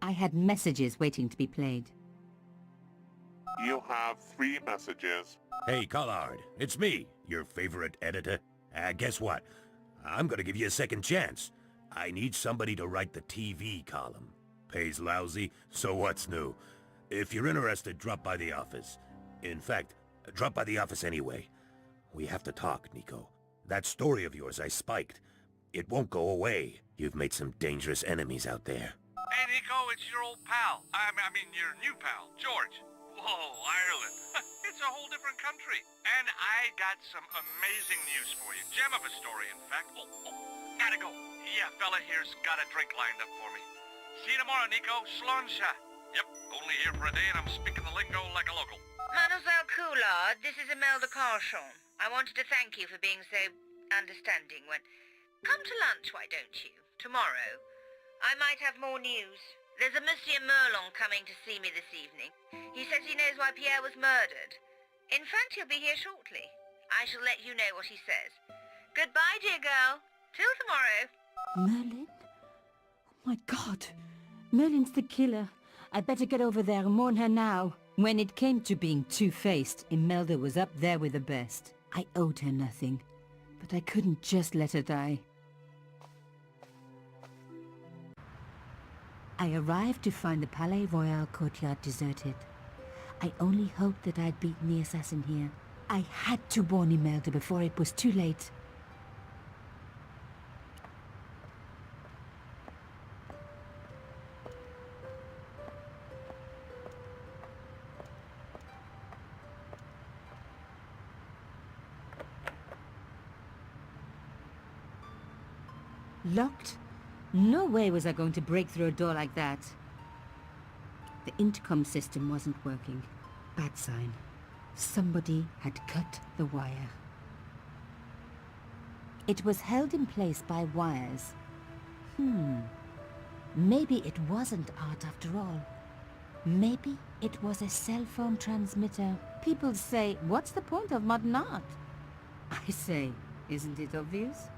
I had messages waiting to be played. You have 3 messages. Hey, Collard, it's me, your favorite editor. Guess what? I'm gonna give you a second chance. I need somebody to write the TV column. Pays lousy, so what's new? If you're interested, drop by the office. In fact, drop by the office anyway. We have to talk, Nico. That story of yours I spiked. It won't go away. You've made some dangerous enemies out there. Hey, Nico, it's your old pal. I mean, your new pal, George. Whoa, Ireland. It's a whole different country. And I got some amazing news for you. Gem of a story, in fact. Oh, gotta go. Yeah, fella here's got a drink lined up for me. See you tomorrow, Nico. Slonsha. Yep, only here for a day and I'm speaking the lingo like a local. Mademoiselle Coulard, this is Imelda Carchon. I wanted to thank you for being so understanding when... Come to lunch, why don't you? Tomorrow. I might have more news. There's a Monsieur Merlon coming to see me this evening. He says he knows why Pierre was murdered. In fact, he'll be here shortly. I shall let you know what he says. Goodbye, dear girl. Till tomorrow. Merlin? Oh my God. Merlin's the killer. I better get over there and warn her now. When it came to being two-faced, Imelda was up there with the best. I owed her nothing, but I couldn't just let her die. I arrived to find the Palais Royal courtyard deserted. I only hoped that I'd beaten the assassin here. I had to warn Imelda before it was too late. Locked? No way was I going to break through a door like that. The intercom system wasn't working. Bad sign. Somebody had cut the wire. It was held in place by wires. Maybe it wasn't art after all. Maybe it was a cell phone transmitter. People say, what's the point of modern art? I say, isn't it obvious?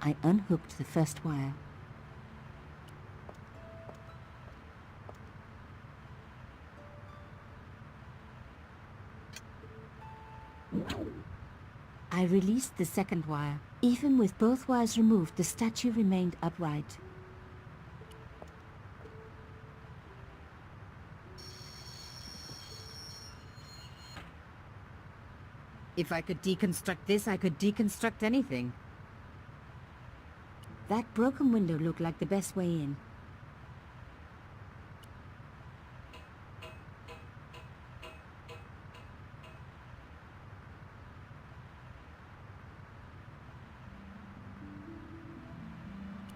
I unhooked the first wire. I released the second wire. Even with both wires removed, the statue remained upright. If I could deconstruct this, I could deconstruct anything. That broken window looked like the best way in.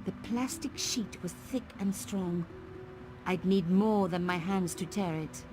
The plastic sheet was thick and strong. I'd need more than my hands to tear it.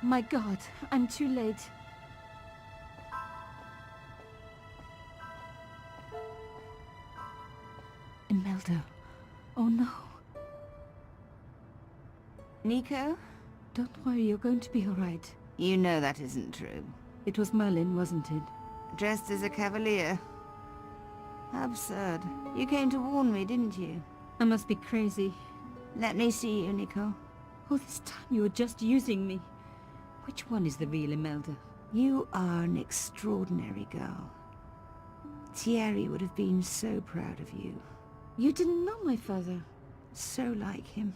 My God, I'm too late. Imelda. Oh no. Nico? Don't worry, you're going to be all right. You know that isn't true. It was Merlin, wasn't it? Dressed as a cavalier. Absurd. You came to warn me, didn't you? I must be crazy. Let me see you, Nico. All this time you were just using me. Which one is the real Imelda? You are an extraordinary girl. Thierry would have been so proud of you. You didn't know my father. So like him.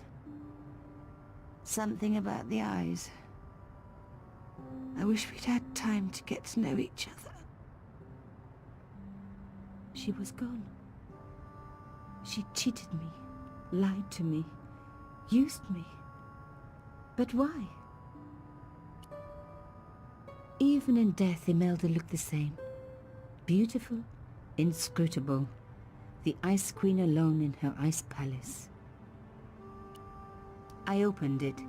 Something about the eyes. I wish we'd had time to get to know each other. She was gone. She cheated me, lied to me, used me. But why? Even in death, Imelda looked the same. Beautiful, inscrutable. The Ice Queen alone in her ice palace. I opened it.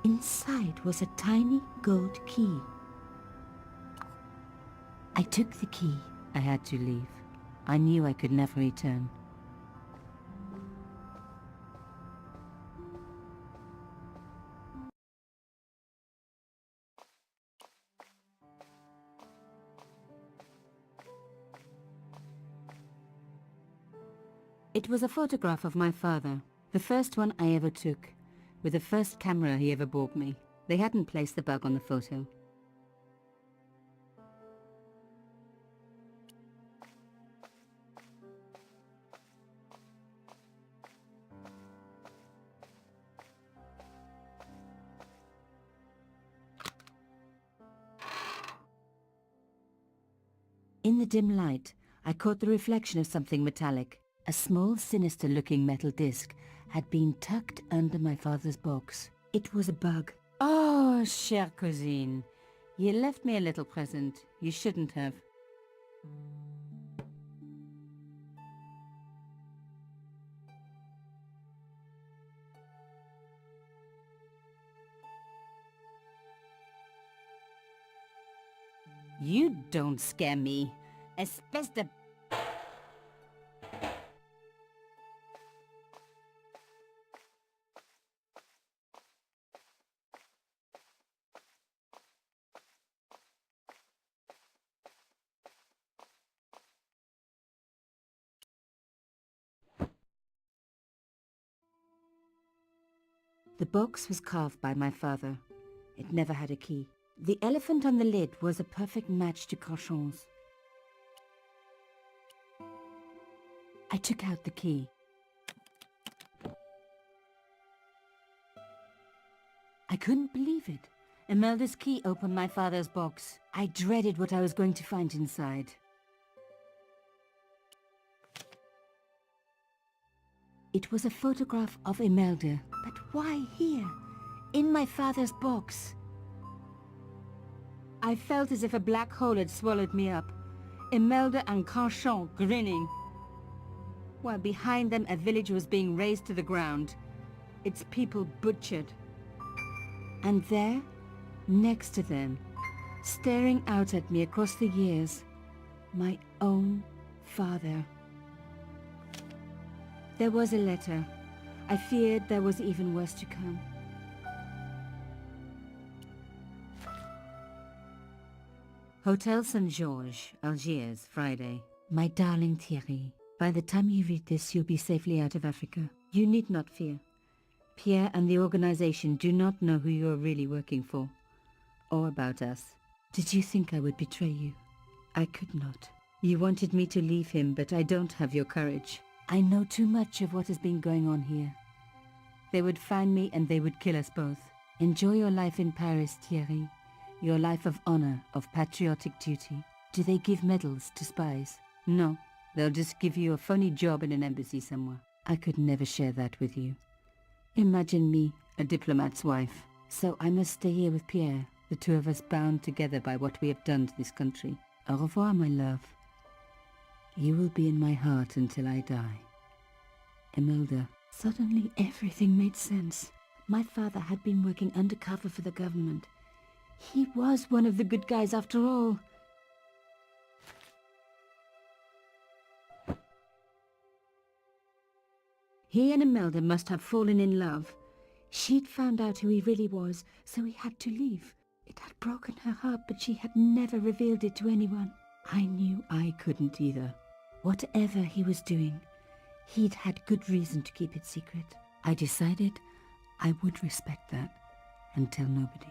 Inside was a tiny gold key. I took the key. I had to leave. I knew I could never return. It was a photograph of my father, the first one I ever took, with the first camera he ever bought me. They hadn't placed the bug on the photo. In the dim light, I caught the reflection of something metallic. A small, sinister-looking metal disc had been tucked under my father's box. It was a bug. Oh, chère cousine. You left me a little present. You shouldn't have. You don't scare me. Espèce de... The box was carved by my father. It never had a key. The elephant on the lid was a perfect match to Cochon's. I took out the key. I couldn't believe it. Imelda's key opened my father's box. I dreaded what I was going to find inside. It was a photograph of Imelda. But why here? In my father's box? I felt as if a black hole had swallowed me up. Imelda and Cochon grinning. While behind them a village was being razed to the ground. Its people butchered. And there, next to them, staring out at me across the years, my own father. There was a letter. I feared there was even worse to come. Hotel St. Georges, Algiers, Friday. My darling Thierry, by the time you read this, you'll be safely out of Africa. You need not fear. Pierre and the organization do not know who you are really working for, or about us. Did you think I would betray you? I could not. You wanted me to leave him, but I don't have your courage. I know too much of what has been going on here. They would find me and they would kill us both. Enjoy your life in Paris, Thierry. Your life of honor, of patriotic duty. Do they give medals to spies? No, they'll just give you a phony job in an embassy somewhere. I could never share that with you. Imagine me, a diplomat's wife. So I must stay here with Pierre, the two of us bound together by what we have done to this country. Au revoir, my love. You will be in my heart until I die. Imelda. Suddenly everything made sense. My father had been working undercover for the government. He was one of the good guys after all. He and Imelda must have fallen in love. She'd found out who he really was, so he had to leave. It had broken her heart, but she had never revealed it to anyone. I knew I couldn't either. Whatever he was doing, he'd had good reason to keep it secret. I decided I would respect that and tell nobody.